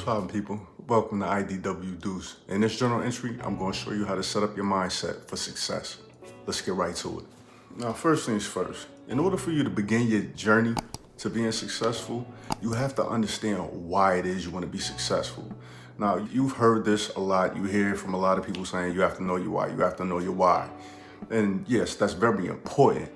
poppin', people? Welcome to IDW Deuce. In this journal entry, I'm going to show you how to set up your mindset for success. Let's get right to it. Now, first things first, in order for you to begin your journey to being successful, you have to understand why it is you want to be successful. Now, you've heard this a lot. You hear it from a lot of people saying you have to know your why. You have to know your why. And yes, that's very important.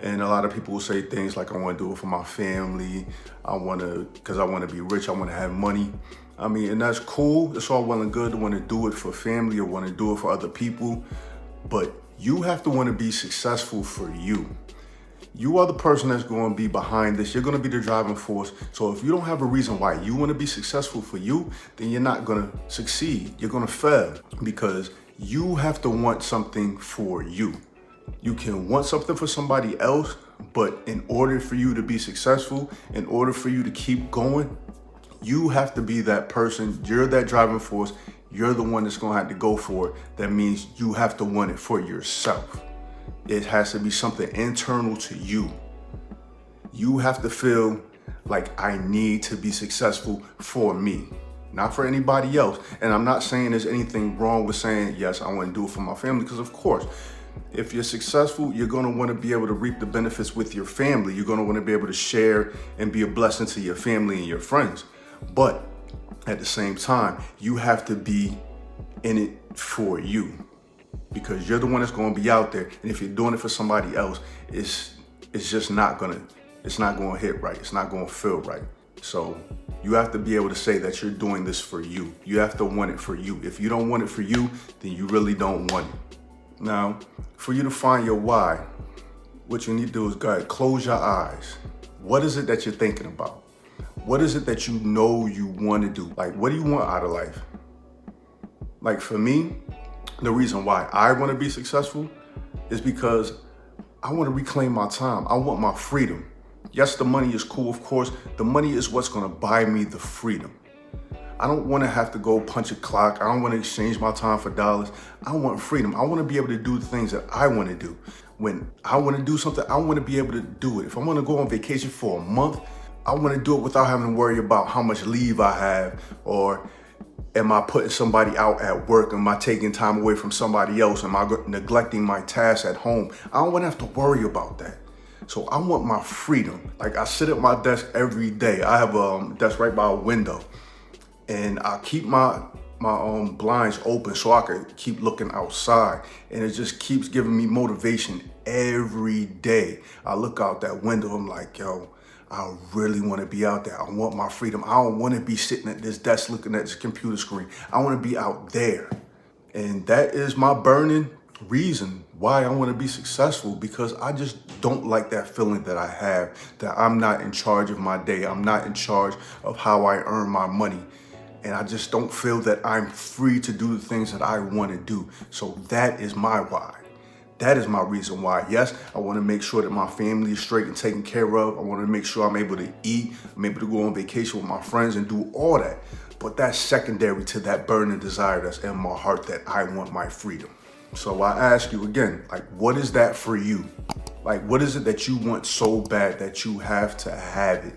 And a lot of people will say things like, I want to do it for my family. Because I want to be rich. I want to have money. I mean, and that's cool. It's all well and good to want to do it for family or want to do it for other people. But you have to want to be successful for you. You are the person that's going to be behind this. You're going to be the driving force. So if you don't have a reason why you want to be successful for you, then you're not going to succeed. You're going to fail because you have to want something for you. You can want something for somebody else, but in order for you to be successful, in order for you to keep going, you have to be that person. You're that driving force. You're the one that's going to have to go for it. That means you have to want it for yourself. It has to be something internal to you. You have to feel like I need to be successful for me, not for anybody else. And I'm not saying there's anything wrong with saying, yes, I want to do it for my family, because of course, if you're successful, you're going to want to be able to reap the benefits with your family. You're going to want to be able to share and be a blessing to your family and your friends. But at the same time, you have to be in it for you, because you're the one that's going to be out there. And if you're doing it for somebody else, it's just not going to hit right. It's not going to feel right. So you have to be able to say that you're doing this for you. You have to want it for you. If you don't want it for you, then you really don't want it. Now, for you to find your why, what you need to do is go ahead, close your eyes. What is it that you're thinking about? What is it that you know you want to do? Like, what do you want out of life? Like for me, the reason why I want to be successful is because I want to reclaim my time. I want my freedom. Yes, the money is cool, of course. The money is what's going to buy me the freedom. I don't want to have to go punch a clock. I don't want to exchange my time for dollars. I want freedom. I want to be able to do the things that I want to do. When I want to do something, I want to be able to do it. If I want to go on vacation for a month, I want to do it without having to worry about how much leave I have, or am I putting somebody out at work? Am I taking time away from somebody else? Am I neglecting my tasks at home? I don't want to have to worry about that. So I want my freedom. Like, I sit at my desk every day. I have a desk right by a window. And I keep my blinds open so I can keep looking outside. And it just keeps giving me motivation every day. I look out that window, I'm like, yo, I really want to be out there. I want my freedom. I don't want to be sitting at this desk looking at this computer screen. I want to be out there. And that is my burning reason why I want to be successful, because I just don't like that feeling that I have, that I'm not in charge of my day. I'm not in charge of how I earn my money. And I just don't feel that I'm free to do the things that I want to do. So that is my why. That is my reason why. Yes, I want to make sure that my family is straight and taken care of. I want to make sure I'm able to eat. I'm able to go on vacation with my friends and do all that. But that's secondary to that burning desire that's in my heart, that I want my freedom. So I ask you again, like, what is that for you? Like, what is it that you want so bad that you have to have it?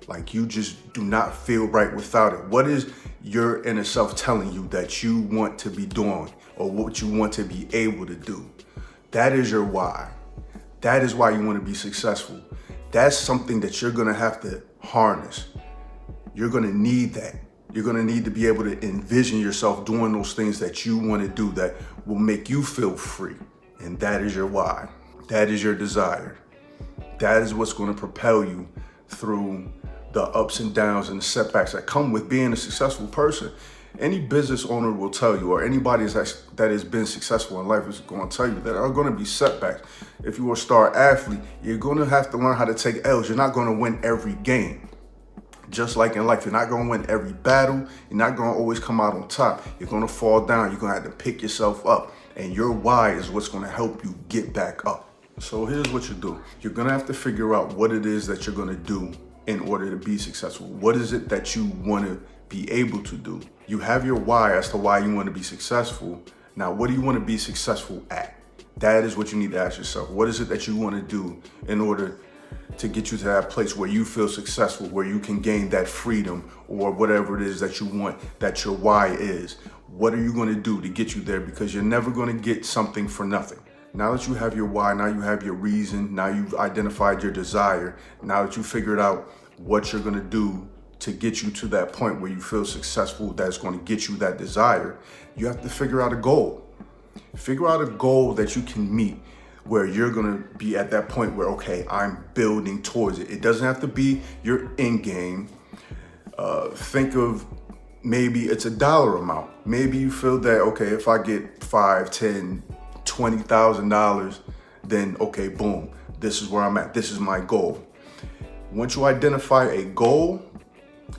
Like, you just do not feel right without it. What is your inner self telling you that you want to be doing, or what you want to be able to do? That is your why. That is why you want to be successful. That's something that you're going to have to harness. You're going to need that. You're going to need to be able to envision yourself doing those things that you want to do that will make you feel free. And that is your why. That is your desire. That is what's going to propel you through the ups and downs and the setbacks that come with being a successful person. Any business owner will tell you, or anybody that has been successful in life is going to tell you, there are going to be setbacks. If you are a star athlete, you're going to have to learn how to take L's. You're not going to win every game. Just like in life, you're not going to win every battle. You're not going to always come out on top. You're going to fall down. You're going to have to pick yourself up. And your why is what's going to help you get back up. So here's what you do. You're going to have to figure out what it is that you're going to do in order to be successful. What is it that you want to be able to do? You have your why as to why you want to be successful. Now, what do you want to be successful at? That is what you need to ask yourself. What is it that you want to do in order to get you to that place where you feel successful, where you can gain that freedom or whatever it is that you want, that your why is. What are you going to do to get you there? Because you're never going to get something for nothing. Now that you have your why, now you have your reason, now you've identified your desire, now that you figured out what you're going to do to get you to that point where you feel successful, that's going to get you that desire, you have to figure out a goal. Figure out a goal that you can meet where you're going to be at that point where, okay, I'm building towards it. It doesn't have to be your end game. Think of maybe it's a dollar amount. Maybe you feel that, okay, if I get $5, $10, $20,000, then okay, boom, this is where I'm at. This is my goal. Once you identify a goal,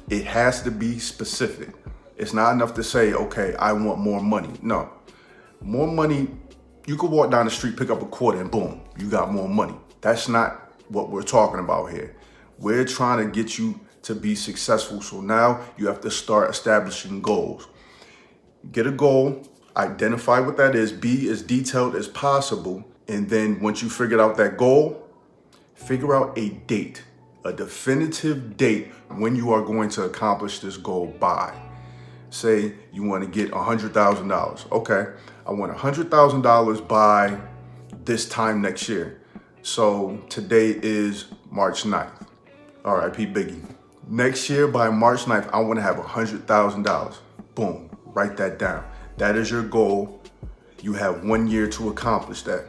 it has to be specific. It's not enough to say, okay, I want more money. No, more money, you could walk down the street, pick up a quarter, and boom, you got more money. That's not what we're talking about here. We're trying to get you to be successful. So now you have to start establishing goals. Get a goal, identify what that is, be as detailed as possible. And then once you figured out that goal, figure out a date, a definitive date when you are going to accomplish this goal by. Say you want to get $100,000. Okay, I want $100,000 by this time next year. So today is March 9th. R.I.P. Biggie. Next year by March 9th, I want to have $100,000. Boom, write that down. That is your goal. You have 1 year to accomplish that.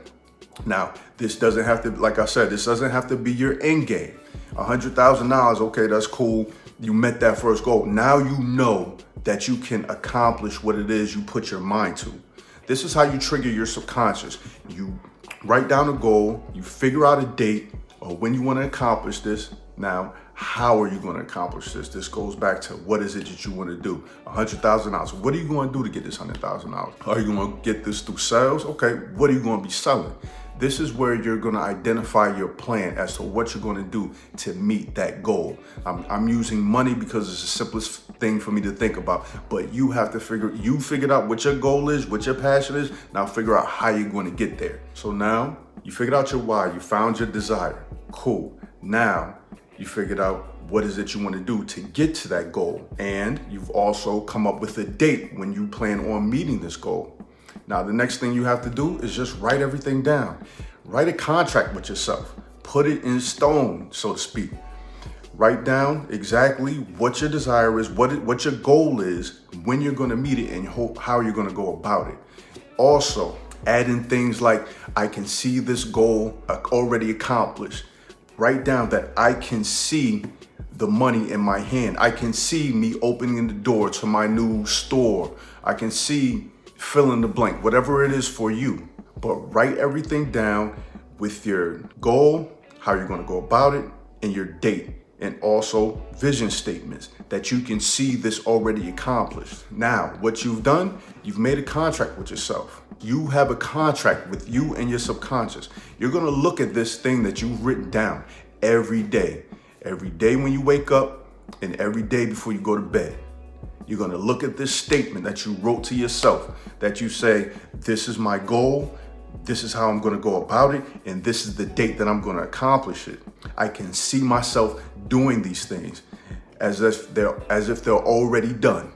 Now, this doesn't have to, like I said, this doesn't have to be your end game. $100,000, okay, that's cool. You met that first goal. Now you know that you can accomplish what it is you put your mind to. This is how you trigger your subconscious. You write down a goal, you figure out a date or when you want to accomplish this. Now, how are you going to accomplish this? This goes back to what is it that you want to do? $100,000. What are you going to do to get this $100,000? Are you going to get this through sales? Okay, what are you going to be selling? This is where you're going to identify your plan as to what you're going to do to meet that goal. I'm using money because it's the simplest thing for me to think about, but you have to figured out what your goal is, what your passion is. Now figure out how you're going to get there. So now you figured out your why, you found your desire. Cool. Now you figured out what is it you want to do to get to that goal. And you've also come up with a date when you plan on meeting this goal. Now, the next thing you have to do is just write everything down. Write a contract with yourself. Put it in stone, so to speak. Write down exactly what your desire is, what your goal is, when you're going to meet it, and how you're going to go about it. Also, add in things like, I can see this goal already accomplished. Write down that I can see the money in my hand. I can see me opening the door to my new store. I can see fill in the blank, whatever it is for you. But write everything down with your goal, how you're going to go about it, and your date, and also vision statements that you can see this already accomplished. Now, what you've done, you've made a contract with yourself. You have a contract with you and your subconscious. You're going to look at this thing that you've written down every day when you wake up and every day before you go to bed. You're going to look at this statement that you wrote to yourself, that you say, this is my goal, this is how I'm going to go about it, and this is the date that I'm going to accomplish it. I can see myself doing these things as if they're already done.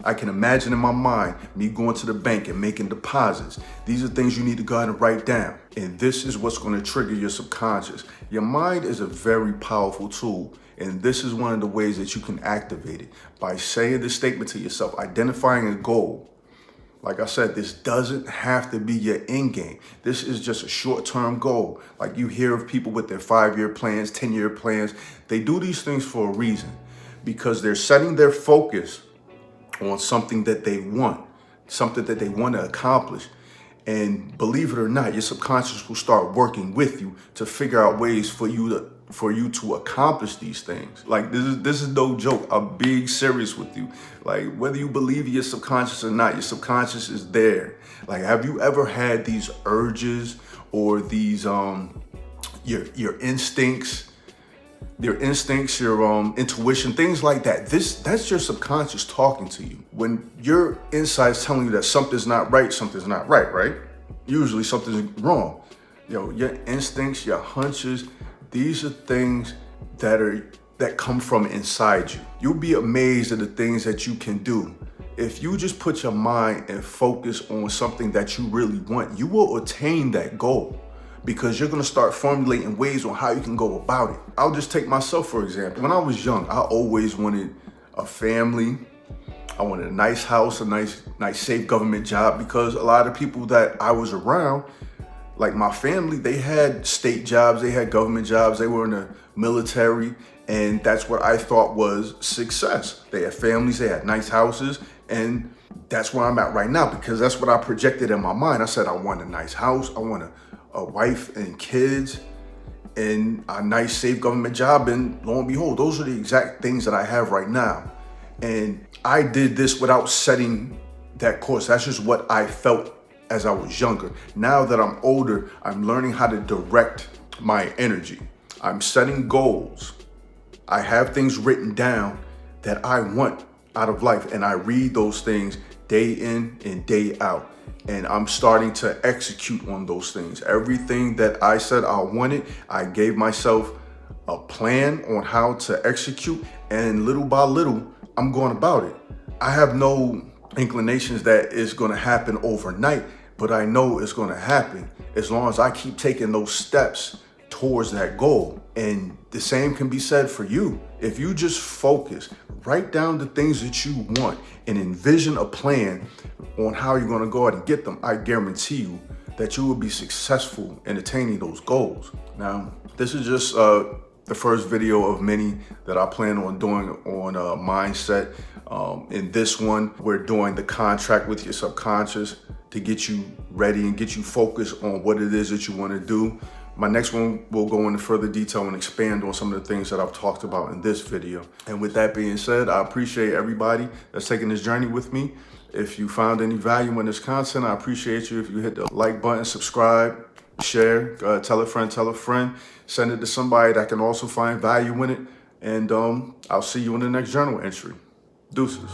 I can imagine in my mind me going to the bank and making deposits. These are things you need to go ahead and write down. And this is what's going to trigger your subconscious. Your mind is a very powerful tool. And this is one of the ways that you can activate it by saying this statement to yourself, identifying a goal. Like I said, this doesn't have to be your end game. This is just a short-term goal. Like you hear of people with their 5-year plans, 10-year plans. They do these things for a reason because they're setting their focus on something that they want, something that they want to accomplish. And believe it or not, your subconscious will start working with you to figure out ways for you to accomplish these things. Like this is no joke. I'm being serious with you. Like whether you believe your subconscious or not, your subconscious is there. Like have you ever had these urges or these your instincts, your intuition, things like that? That's your subconscious talking to you. When your inside's telling you that something's not right? Usually something's wrong. Your instincts, your hunches, These are things that come from inside you. You'll be amazed at the things that you can do. If you just put your mind and focus on something that you really want, you will attain that goal, because you're gonna start formulating ways on how you can go about it. I'll just take myself, for example. When I was young, I always wanted a family. I wanted a nice house, a nice safe government job, because a lot of people that I was around, like my family, they had state jobs, they had government jobs, they were in the military, and that's what I thought was success. They had families, they had nice houses, and that's where I'm at right now, because that's what I projected in my mind. I said, I want a nice house, I want a wife and kids, and a nice safe government job, and lo and behold, those are the exact things that I have right now. And I did this without setting that course. That's just what I felt as I was younger. Now that I'm older, I'm learning how to direct my energy. I'm setting goals. I have things written down that I want out of life, and I read those things day in and day out. And I'm starting to execute on those things. Everything that I said I wanted, I gave myself a plan on how to execute, and little by little, I'm going about it. I have no inclinations that it's gonna happen overnight, but I know it's gonna happen as long as I keep taking those steps towards that goal. And the same can be said for you. If you just focus, write down the things that you want and envision a plan on how you're gonna go out and get them, I guarantee you that you will be successful in attaining those goals. Now, this is just the first video of many that I plan on doing on mindset. In this one, we're doing the contract with your subconscious to get you ready and get you focused on what it is that you want to do. My next one will go into further detail and expand on some of the things that I've talked about in this video. And with that being said, I appreciate everybody that's taking this journey with me. If you found any value in this content, I appreciate you if you hit the like button, subscribe, share, tell a friend, send it to somebody that can also find value in it. And I'll see you in the next journal entry. Deuces.